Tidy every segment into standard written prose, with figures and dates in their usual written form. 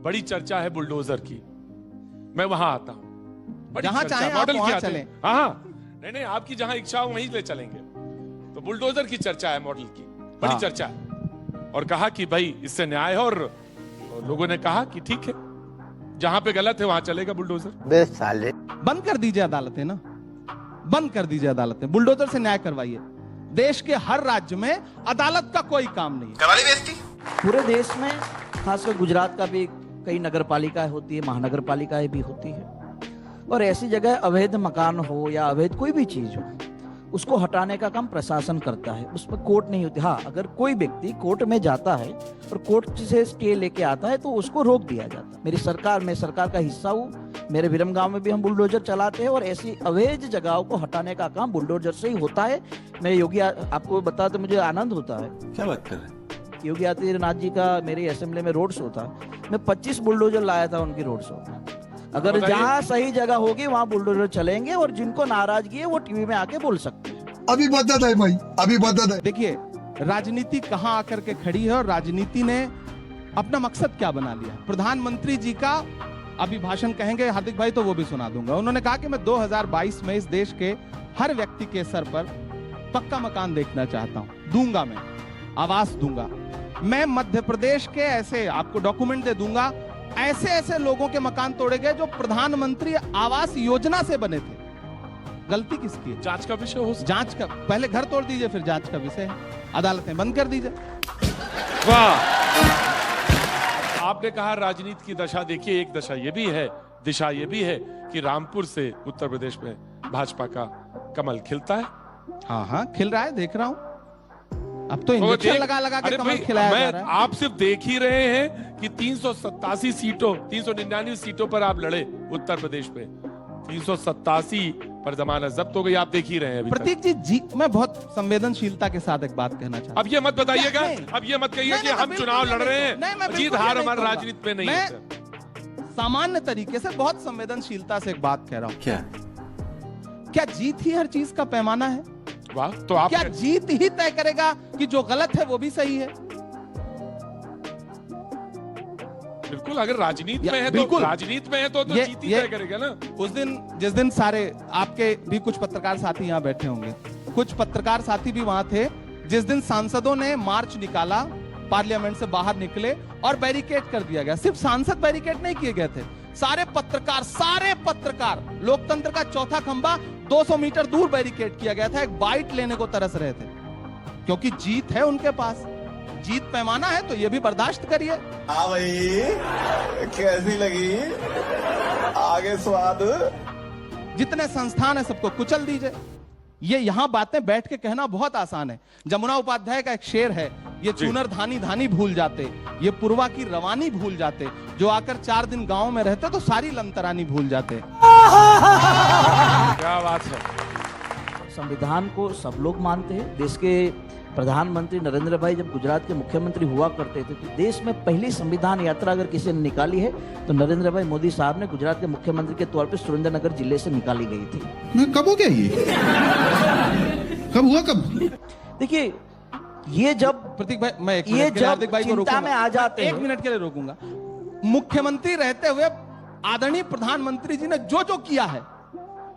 बड़ी चर्चा है बुलडोजर की, मैं वहां आता हूं। जहां चाहे आप वहां चलें। हाँ, नहीं, आपकी जहां इच्छा हो वहीं ले चलेंगे। तो बुलडोजर की चर्चा है, मॉडल की बड़ी चर्चा है। और कहा कि भाई इससे न्याय है, और लोगों ने कहा कि ठीक है, जहां पे गलत है वहां चलेगा बुलडोजर। बे साले, बंद कर दीजिए अदालतें ना, बंद कर दीजिए अदालतें, बुलडोजर से न्याय करवाइए। देश के हर राज्य में अदालत का कोई काम नहीं है। पूरे देश में खासकर गुजरात का भी कई नगर पालिकाएं होती है, महानगर पालिकाएं भी होती है, और ऐसी जगह अवैध मकान हो या अवैध कोई भी चीज हो, उसको हटाने का काम प्रशासन करता है, उसमें कोर्ट नहीं होती। हाँ, अगर कोई व्यक्ति कोर्ट में जाता है और कोर्ट से स्टे लेके आता है तो उसको रोक दिया जाता है। मेरी सरकार में सरकार का हिस्सा हूँ, मेरे विरम गांव में भी हम बुलडोजर चलाते हैं, और ऐसी अवैध जगहों को हटाने का काम बुलडोजर से ही होता है। मैं योगी आपको बता तो मुझे आनंद होता है। क्या बात कर रहे हैं? योगी आदित्यनाथ जी का मेरी असेंबली में रोड शो था, मैं 25 बुलडोजर लाया था उनकी रोड शो में। अगर जहाँ सही जगह होगी वहाँ बुलडोजर चलेंगे, और जिनको नाराजगी है वो टीवी में आके बोल सकते हैं। अभी बदत है भाई, अभी बदत है। देखिए राजनीति कहां आकर के खड़ी है, और राजनीति ने अपना मकसद क्या बना लिया। प्रधानमंत्री जी का अभी भाषण कहेंगे हार्दिक भाई तो वो भी सुना दूंगा। उन्होंने कहा कि मैं 2022 में इस देश के हर व्यक्ति के सर पर पक्का मकान देखना चाहता हूं, दूंगा, मैं आवास दूंगा। मैं मध्य प्रदेश के ऐसे आपको डॉक्यूमेंट दे दूंगा, ऐसे ऐसे लोगों के मकान तोड़े गए जो प्रधानमंत्री आवास योजना से बने थे। गलती किसकी है? जांच का विषय हो, जांच का, पहले घर तोड़ दीजिए फिर जांच का विषय है, अदालतें बंद कर दीजिए। वाह, आपने कहा राजनीति की दशा, देखिए एक दशा ये भी है, दिशा ये भी है कि रामपुर से उत्तर प्रदेश में भाजपा का कमल खिलता है। हाँ हाँ, खिल रहा है, देख रहा हूं। अब तो इंजेक्शन लगा लगा के कमल खिलाया जा रहा है। आप सिर्फ देख ही रहे हैं कि 387 सीटों, 399 सीटों पर आप लड़े उत्तर प्रदेश में, 387 पर जमानत जब्त हो गई, आप देख ही रहे हैं। प्रतीक जी, मैं बहुत संवेदनशीलता के साथ एक बात कहना चाहता हूं। अब ये मत बताइएगा, अब ये मत कहिए कि हम चुनाव लड़ रहे हैं, जीत हार हमारी राजनीति में नहीं है। सामान्य तरीके से बहुत संवेदनशीलता से एक बात कह रहा हूं। क्या जीत ही हर चीज का पैमाना है? वाह, तो आप क्या जीत ही तय करेगा कि जो गलत है वो भी सही है? बिल्कुल, अगर राजनीति में है तो राजनीति में है तो जीत ही तय करेगा ना। उस दिन जिस दिन सारे आपके भी कुछ पत्रकार साथी यहाँ बैठे होंगे, कुछ पत्रकार साथी भी वहां थे, जिस दिन सांसदों ने मार्च निकाला, पार्लियामेंट से बाहर निकले और बैरिकेड कर दिया गया। सिर्फ सांसद बैरिकेड नहीं किए गए थे, सारे पत्रकार, लोकतंत्र का चौथा खंभा 200 मीटर दूर बैरिकेड किया गया था। एक बाइट लेने को तरस रहे थे, क्योंकि जीत है उनके पास, जीत पैमाना है तो ये भी बर्दाश्त करिए। हाँ भाई, कैसी लगी आगे स्वाद? जितने संस्थान है सबको कुचल दीजिए। ये यहाँ बातें बैठ के कहना बहुत आसान है। जमुना उपाध्याय का एक शेर है, ये चुनर धानी धानी भूल जाते, ये पूर्वा की रवानी भूल जाते, जो आकर 4 दिन गांव में रहते तो सारी लंतरानी भूल जाते। क्या बात है। संविधान को सब लोग मानते हैं। देश के प्रधानमंत्री नरेंद्र भाई जब गुजरात के मुख्यमंत्री हुआ करते थे तो देश में पहली संविधान यात्रा अगर किसी ने निकाली है तो नरेंद्र भाई मोदी साहब ने गुजरात के मुख्यमंत्री के तौर पे सुरेंद्रनगर जिले से निकाली गई थी। कब हो गया ये? कब हुआ कब? देखिए, ये जब प्रतीक भाई, मैं ये जब चिंता में आ जाते हैं, 1 मिनट के लिए रोकूंगा। मुख्यमंत्री रहते हुए आदरणीय प्रधानमंत्री जी ने जो जो किया है,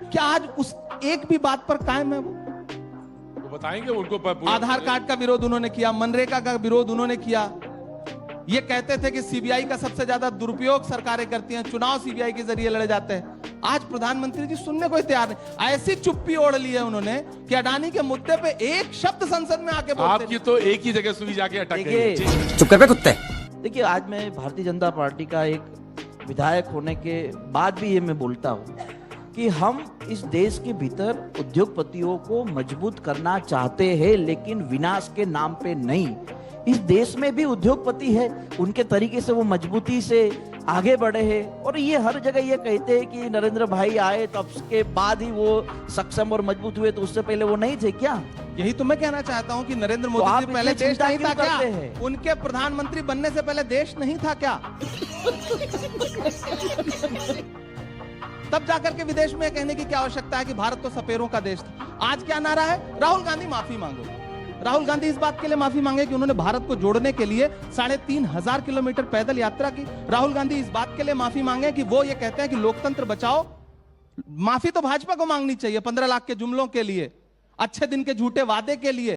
क्या आज उस एक भी बात पर कायम है? वो बताएंगे उनको। आधार कार्ड का विरोध उन्होंने किया, मनरेगा का विरोध उन्होंने किया। ये कहते थे कि सीबीआई का सबसे ज्यादा दुरुपयोग सरकारें करती हैं, चुनाव सीबीआई के जरिए लड़े जाते हैं। आज प्रधानमंत्री जी सुनने को तैयार नहीं। ऐसी चुप्पी ओढ़ ली है उन्होंने कि अडानी के मुद्दे पे एक शब्द संसद में आके बोलते। आपकी तो एक ही जगह सुई जाके अटक गई। चुप कर बे कुत्ते। देखिए, आज मैं भारतीय जनता पार्टी का एक विधायक होने के बाद भी ये मैं बोलता हूँ कि हम इस देश के भीतर उद्योगपतियों को मजबूत करना चाहते हैं, लेकिन विनाश के नाम पे नहीं। इस देश में भी उद्योगपति है, उनके तरीके से वो मजबूती से आगे बढ़े हैं, और ये हर जगह ये कहते हैं कि नरेंद्र भाई आए तब के बाद ही वो सक्षम और मजबूत हुए, तो उससे पहले वो नहीं थे क्या? यही तो मैं कहना चाहता हूँ कि नरेंद्र मोदी जी पहले देश नहीं था क्या? उनके प्रधानमंत्री बनने से पहले देश नहीं था क्या? तब जाकर के विदेश में कहने की क्या आवश्यकता है कि भारत तो सपेरों का देश था। आज क्या नारा है? राहुल गांधी माफी मांगो। राहुल गांधी इस बात के लिए माफी मांगे कि उन्होंने भारत को जोड़ने के लिए 3,500 किलोमीटर पैदल यात्रा की। राहुल गांधी इस बात के लिए माफी मांगे कि वो ये कहते हैं कि लोकतंत्र बचाओ। माफी तो भाजपा को मांगनी चाहिए 15 लाख के जुमलों के लिए, अच्छे दिन के झूठे वादे के लिए।